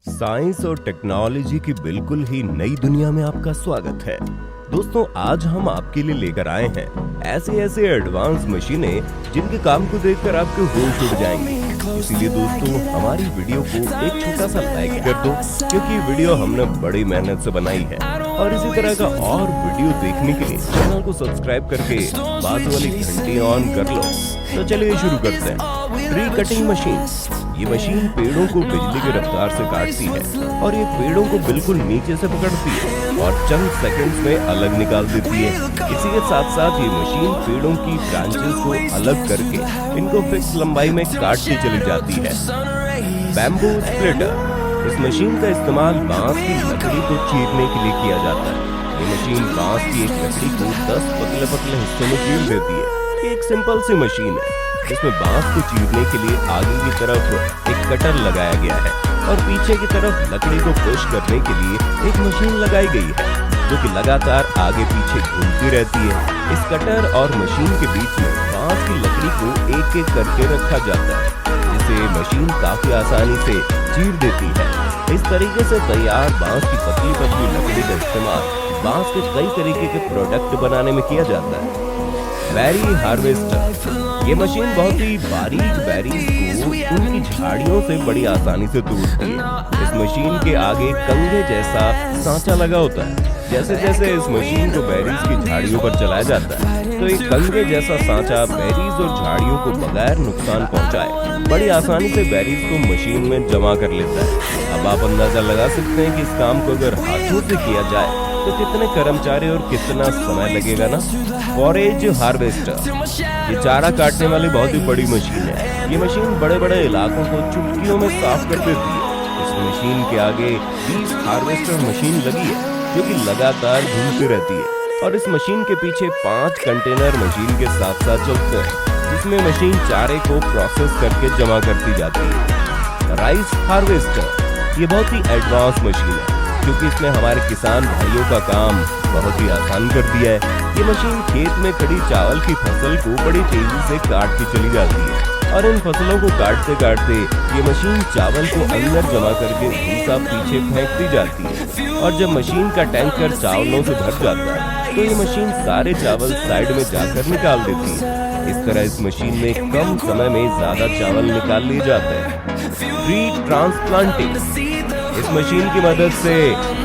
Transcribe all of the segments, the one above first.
Science और technology की बिल्कुल ही नई दुनिया में आपका स्वागत है। दोस्तों, आज हम आपके लिए लेकर आए हैं ऐसे एडवांस मशीनें जिनके काम को देखकर आपके होश उड़ जाएंगे। इसीलिए दोस्तों, हमारी वीडियो को एक छोटा सा लाइक कर दो, क्योंकि वीडियो हमने बड़ी मेहनत से बनाई है। और इसी तरह का और वीडियो देखने के लिए चैनल को सब्सक्राइब करके बाजू वाली घंटी ऑन कर लो। तो चलिए शुरू करते हैं। Tree cutting machine. ये मशीन पेड़ों को बिजली की रफ्तार से काटती है और ये पेड़ों को बिल्कुल नीचे से पकड़ती है और चंद सेकंड्स में अलग निकाल देती है। इसी के साथ साथ ये मशीन पेड़ों की ब्रांचेस को अलग करके इनको फिक्स लंबाई में काटती चली जाती है। Bamboo splitter. इस मशीन का इस्तेमाल बांस की लकड़ी को चीरने के लिए किया जाता है। ये मशीन बांस की एक लकड़ी को 10 पतले हिस्सों में चीर देती है। ये एक सिंपल सी मशीन है जिसमें बांस को चीरने के लिए आगे की तरफ एक कटर लगाया गया है और पीछे की तरफ लकड़ी को पुश करने के लिए एक मशीन लगाई गई है जो कि लगातार आगे पीछे घूमती रहती है। इस कटर और मशीन के बीच में बांस की लकड़ी को एक एक करके रखा जाता है, जिसे मशीन काफी आसानी से चीर देती है। इस तरीके से तैयार बांस की पतली लकड़ी का इस्तेमाल बांस के कई तरीके के प्रोडक्ट बनाने में किया जाता है। Berry harvester. ये मशीन बहुत ही बारीक बेरीज को उनकी झाड़ियों से बड़ी आसानी से तोड़ती है। इस मशीन के आगे कंघे जैसा सांचा लगा होता है। जैसे जैसे इस मशीन को बेरीज की झाड़ियों पर चलाया जाता है तो एक कंघे जैसा सांचा बेरीज और झाड़ियों को बगैर नुकसान पहुंचाए बड़ी आसानी से बेरीज को मशीन में जमा कर लेता है। अब आप अंदाजा लगा सकते हैं कि इस काम को अगर हाथों से किया जाए तो कितने कर्मचारी और कितना समय लगेगा ना। Forage harvester. ये चारा काटने वाली बहुत ही बड़ी मशीन है। ये मशीन बड़े इलाकों को चुटकियों में साफ कर देती है। इस मशीन के आगे 20 हार्वेस्टर मशीन लगी है जो कि लगातार घूमती रहती है और इस मशीन के पीछे 5 कंटेनर मशीन के साथ साथ चलते हैं, जिसमें मशीन चारे को प्रोसेस करके जमा करती जाती है। Rice harvester. ये बहुत ही एडवांस मशीन है क्योंकि इसने हमारे किसान भाइयों का काम बहुत ही आसान कर दिया है। ये मशीन खेत में खड़ी चावल की फसल को बड़ी तेजी से काटती चली जाती है और इन फसलों को काटते काटते ये मशीन चावल को अंदर जमा करके भूसा पीछे फेंकती जाती है और जब मशीन का टैंकर चावलों से भर जाता है तो ये मशीन सारे चावल साइड में जाकर निकाल देती है। इस तरह इस मशीन में कम समय में ज्यादा चावल निकाल लिए जाते हैं। Tree transplanting. इस मशीन की मदद से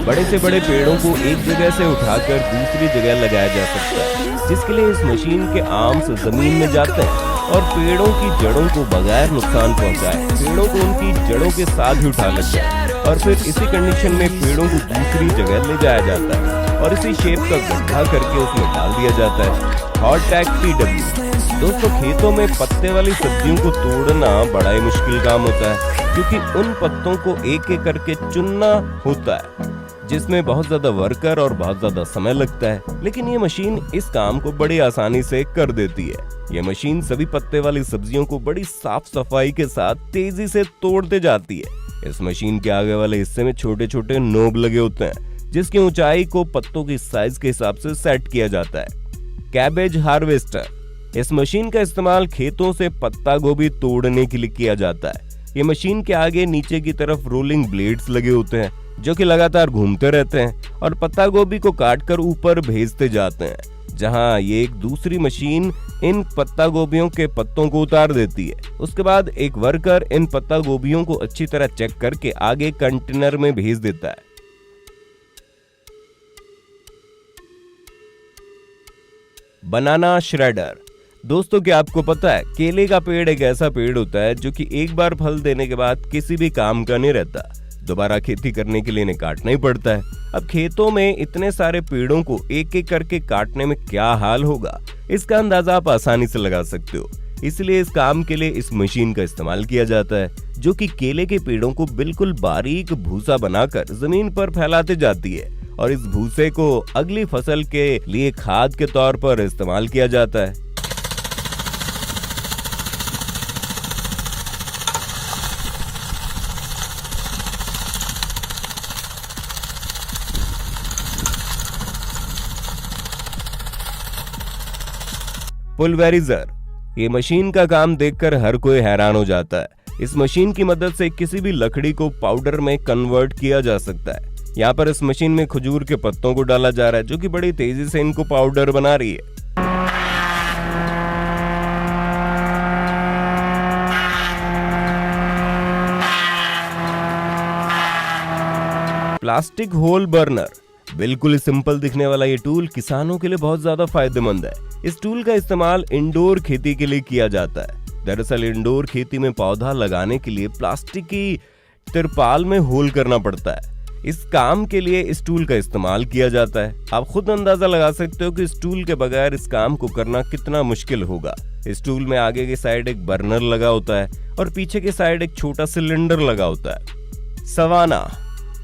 बड़े पेड़ों को एक जगह से उठाकर दूसरी जगह लगाया जा सकता है, जिसके लिए इस मशीन के आर्म्स जमीन में जाते हैं और पेड़ों की जड़ों को बगैर नुकसान पहुंचाए पेड़ों को उनकी जड़ों के साथ ही उठा लेते हैं और फिर इसी कंडीशन में पेड़ों को दूसरी जगह ले जाया जाता है और इसी शेप का गड्ढा करके उसमें डाल दिया जाता है। Hot PW। दोस्तों, खेतों में पत्ते वाली सब्जियों को तोड़ना बड़ा ही मुश्किल काम होता है क्योंकि उन पत्तों को एक एक करके चुनना होता है, जिसमें बहुत ज्यादा वर्कर और बहुत ज्यादा समय लगता है। लेकिन ये मशीन इस काम को बड़ी आसानी से कर देती है। ये मशीन सभी पत्ते वाली सब्जियों को बड़ी साफ सफाई के साथ तेजी से तोड़ते जाती है। इस मशीन के आगे वाले हिस्से में छोटे नोब लगे होते हैं जिसकी ऊंचाई को पत्तों की साइज के हिसाब से सेट किया जाता है। Cabbage harvester. इस मशीन का इस्तेमाल खेतों से पत्ता गोभी तोड़ने के लिए किया जाता है। ये मशीन के आगे नीचे की तरफ रोलिंग ब्लेड्स लगे होते हैं जो कि लगातार घूमते रहते हैं और पत्ता गोभी को काटकर ऊपर भेजते जाते हैं, जहां ये एक दूसरी मशीन इन पत्ता गोभियों के पत्तों को उतार देती है। उसके बाद एक वर्कर इन पत्ता गोभियों को अच्छी तरह चेक करके आगे कंटेनर में भेज देता है। बनाना श्रेडर। दोस्तों, क्या आपको पता है केले का पेड़ एक ऐसा पेड़ होता है जो कि एक बार फल देने के बाद किसी भी काम का नहीं रहता, दोबारा खेती करने के लिए इन्हें काटना ही पड़ता है। अब खेतों में इतने सारे पेड़ों को एक एक करके काटने में क्या हाल होगा, इसका अंदाजा आप आसानी से लगा सकते हो। इसलिए इस काम के लिए इस मशीन का इस्तेमाल किया जाता है जो कि केले के पेड़ों को बिल्कुल बारीक भूसा बनाकर जमीन पर फैलाते जाती है और इस भूसे को अगली फसल के लिए खाद के तौर पर इस्तेमाल किया जाता है। पुलवेराइजर। ये मशीन का काम देखकर हर कोई हैरान हो जाता है। इस मशीन की मदद से किसी भी लकड़ी को पाउडर में कन्वर्ट किया जा सकता है। यहाँ पर इस मशीन में खजूर के पत्तों को डाला जा रहा है, जो कि बड़ी तेजी से इनको पाउडर बना रही है। प्लास्टिक होल बर्नर, बिल्कुल सिंपल दिखने वाला ये टूल किसानों के लिए बहुत ज्यादा फायदेमंद है। इस टूल का इस्तेमाल इंडोर खेती के लिए किया जाता है। दरअसल इंडोर खेती में पौधा लगाने के लिए प्लास्टिक की तिरपाल में होल करना पड़ता है। इस काम के लिए इस टूल का इस्तेमाल किया जाता है। आप खुद अंदाजा लगा सकते हो कि इस टूल के बगैर इस काम को करना कितना मुश्किल होगा। इस टूल में आगे की साइड एक बर्नर लगा होता है और पीछे की साइड एक छोटा सिलेंडर लगा होता है। सवाना,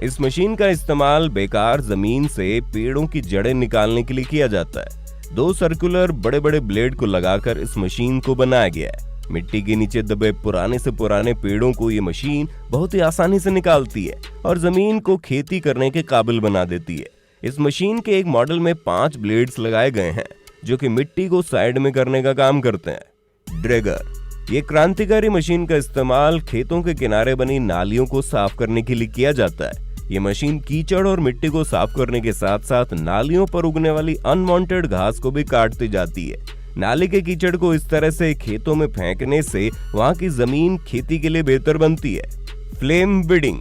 इस मशीन का इस्तेमाल बेकार जमीन से पेड़ों की जड़ें निकालने के लिए किया जाता है। 2 सर्कुलर बड़े बड़े ब्लेड को लगाकर इस मशीन को बनाया गया है। मिट्टी के नीचे दबे पुराने से पुराने पेड़ों को ये मशीन बहुत ही आसानी से निकालती है और जमीन को खेती करने के काबिल बना देती है। इस मशीन के एक मॉडल में 5 ब्लेड्स लगाए गए हैं, जो कि मिट्टी को साइड में करने का काम करते हैं। ड्रैगर, ये क्रांतिकारी मशीन का इस्तेमाल खेतों के किनारे बनी नालियों को साफ करने के लिए किया जाता है। ये मशीन कीचड़ और मिट्टी को साफ करने के साथ साथ नालियों पर उगने वाली अनवांटेड घास को भी काटती जाती है। नाली के कीचड़ को इस तरह से खेतों में फेंकने से वहां की जमीन खेती के लिए बेहतर बनती है। फ्लेम बीडिंग,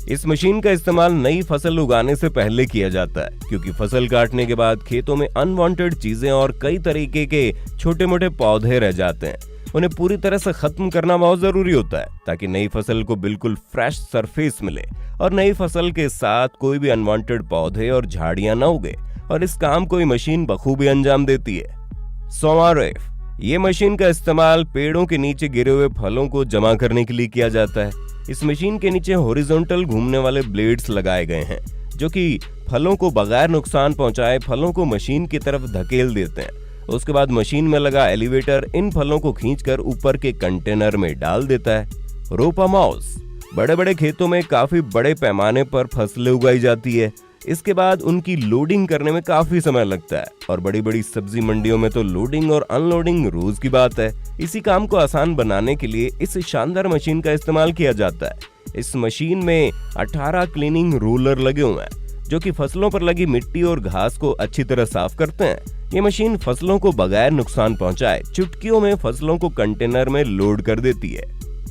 इस मशीन का इस्तेमाल नई फसल उगाने से पहले किया जाता है, क्योंकि फसल काटने के बाद खेतों में अनवांटेड चीजें और कई तरीके के छोटे मोटे पौधे रह जाते हैं। उन्हें पूरी तरह से खत्म करना बहुत जरूरी होता है, ताकि नई फसल को बिल्कुल फ्रेश सरफेस मिले और नई फसल के साथ कोई भी अनवांटेड पौधे और झाड़ियां न उगे, और इस काम को ये मशीन बखूबी अंजाम देती है। सोमारेफ, ये मशीन का इस्तेमाल पेड़ों के नीचे गिरे हुए फलों को जमा करने के लिए किया जाता है। इस मशीन के नीचे हॉरिजॉन्टल घूमने वाले ब्लेड्स लगाए गए हैं, जो कि फलों को बगैर नुकसान पहुंचाए फलों को मशीन की तरफ धकेल देते हैं। उसके बाद मशीन में लगा एलिवेटर इन फलों को खींचकर ऊपर के कंटेनर में डाल देता है। रोपा माउस, बड़े बड़े खेतों में काफी बड़े पैमाने पर फसलें उगाई जाती है। इसके बाद उनकी लोडिंग करने में काफी समय लगता है, और बड़ी बड़ी सब्जी मंडियों में तो लोडिंग और अनलोडिंग रोज की बात है। इसी काम को आसान बनाने के लिए इस शानदार मशीन का इस्तेमाल किया जाता है। इस मशीन में 18 क्लीनिंग रोलर लगे हुए हैं, जो कि फसलों पर लगी मिट्टी और घास को अच्छी तरह साफ करते हैं। ये मशीन फसलों को बगैर नुकसान पहुंचाए चुटकियों में फसलों को कंटेनर में लोड कर देती है।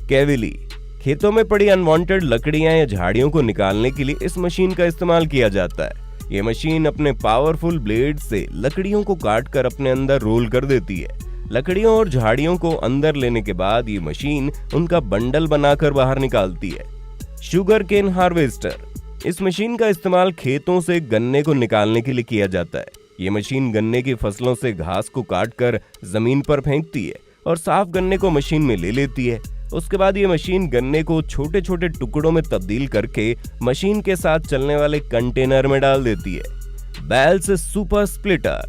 कैविली, खेतों में पड़ी अनवांटेड लकड़ियां या झाड़ियों को निकालने के लिए इस मशीन का इस्तेमाल किया जाता है। ये मशीन अपने पावरफुल ब्लेड से लकड़ियों को काटकर अपने अंदर रोल कर देती है। लकड़ियों और झाड़ियों को अंदर लेने के बाद ये मशीन उनका बंडल बनाकर बाहर निकालती है। शुगर केन हार्वेस्टर, इस मशीन का इस्तेमाल खेतों से गन्ने को निकालने के लिए किया जाता है। ये मशीन गन्ने की फसलों से घास को काटकर जमीन पर फेंकती है और साफ गन्ने को मशीन में ले लेती है। उसके बाद ये मशीन गन्ने को छोटे छोटे टुकड़ों में तब्दील करके मशीन के साथ चलने वाले कंटेनर में डाल देती है। बेल्स सुपर स्प्लिटर,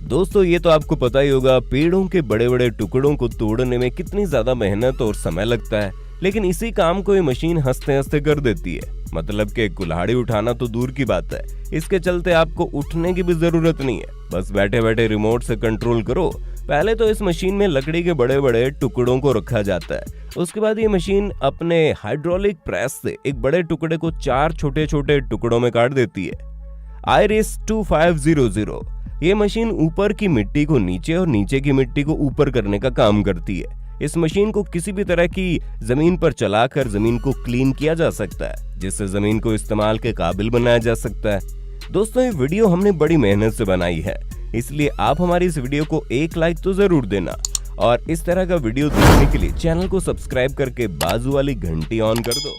दोस्तों ये तो आपको पता ही होगा, पेड़ों के बड़े बड़े टुकड़ों को तोड़ने में कितनी ज्यादा मेहनत और समय लगता है, लेकिन इसी काम को ये मशीन हंसते हंसते कर देती है। मतलब कि कुल्हाड़ी उठाना तो दूर की बात है, इसके चलते आपको उठने की भी जरूरत नहीं है, बस बैठे बैठे रिमोट से कंट्रोल करो। पहले तो इस मशीन में लकड़ी के बड़े बड़े टुकड़ों को रखा जाता है। उसके बाद ये मशीन अपने हाइड्रोलिक प्रेस से एक बड़े टुकड़े को 4 छोटे छोटे टुकड़ों में काट देती है। आयरिस 2500, ये मशीन ऊपर की मिट्टी को नीचे और नीचे की मिट्टी को ऊपर करने का काम करती है। इस मशीन को किसी भी तरह की जमीन पर चलाकर जमीन को क्लीन किया जा सकता है, जिससे जमीन को इस्तेमाल के काबिल बनाया जा सकता है। दोस्तों ये वीडियो हमने बड़ी मेहनत से बनाई है, इसलिए आप हमारी इस वीडियो को एक लाइक तो जरूर देना, और इस तरह का वीडियो देखने के लिए चैनल को सब्सक्राइब करके बाजू वाली घंटी ऑन कर दो।